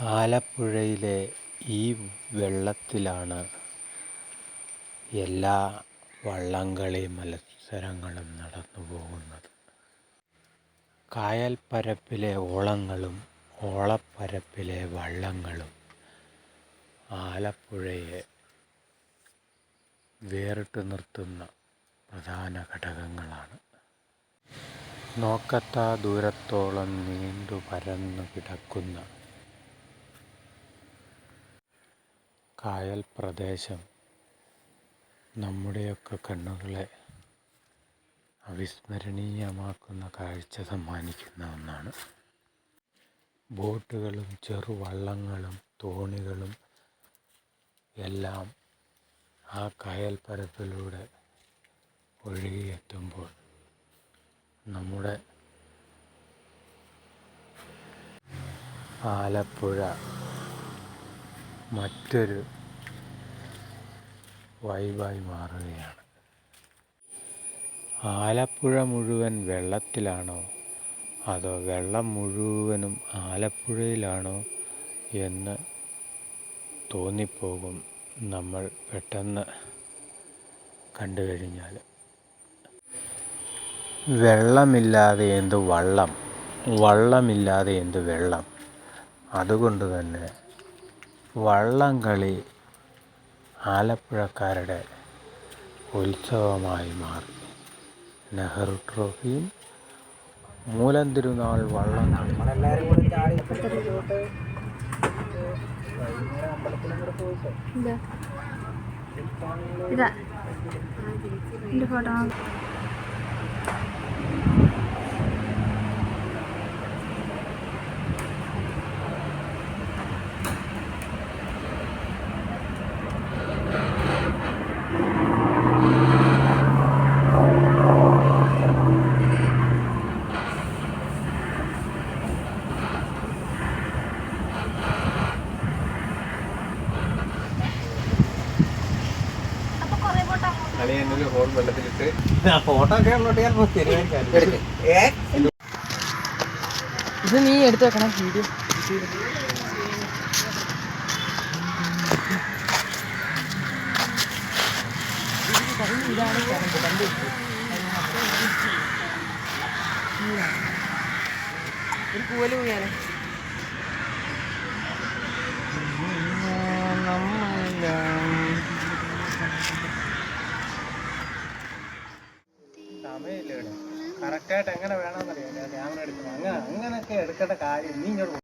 ആലപ്പുഴയിലെ ഈ വെള്ളത്തിലാണ് എല്ലാ വള്ളംകളി മത്സരങ്ങളും നടന്നു പോകുന്നത്. കായൽപ്പരപ്പിലെ ഓളങ്ങളും ഓളപ്പരപ്പിലെ വള്ളങ്ങളും ആലപ്പുഴയെ വേറിട്ട് നിർത്തുന്ന പ്രധാന ഘടകങ്ങളാണ്. നോക്കെത്താ ദൂരത്തോളം നീണ്ടു പരന്നു കിടക്കുന്ന കായൽ പ്രദേശം നമ്മുടെയൊക്കെ കണ്ണുകളെ അവിസ്മരണീയമാക്കുന്ന കാഴ്ച സമ്മാനിക്കുന്ന ഒന്നാണ്. ബോട്ടുകളും ചെറുവള്ളങ്ങളും തോണികളും എല്ലാം ആ കായൽ പരപ്പിലൂടെ ഒഴുകിയെത്തുമ്പോൾ നമ്മുടെ ആലപ്പുഴ മറ്റൊരു വൈബായി മാറുകയാണ്. ആലപ്പുഴ മുഴുവൻ വെള്ളത്തിലാണോ അതോ വെള്ളം മുഴുവനും ആലപ്പുഴയിലാണോ എന്ന് തോന്നിപ്പോകും നമ്മൾ പെട്ടെന്ന് കണ്ടു കഴിഞ്ഞാൽ. വെള്ളമില്ലാതെ എന്ത് വള്ളം, വള്ളമില്ലാതെ എന്ത് വെള്ളം. അതുകൊണ്ട് തന്നെ വള്ളംകളി ആലപ്പുഴക്കാരുടെ ഉത്സവമായി മാറി. നെഹ്റു ട്രോഫിയും മൂലം തിരുനാൾ വള്ളംകളി ഫോൺ വെള്ളത്തിലിട്ട് ഫോട്ടോ ഒക്കെ ഇത് നീ എടുത്തു വെക്കണം വീഡിയോ. ഒരു കൂവല് പോയാലേ സമയമില്ല ഇവിടെ. കറക്റ്റായിട്ട് എങ്ങനെ വേണമെന്നറിയാം ക്യാമറ എടുക്കുന്നത്. അങ്ങനെയൊക്കെ എടുക്കേണ്ട കാര്യം നീ ഇങ്ങോട്ട്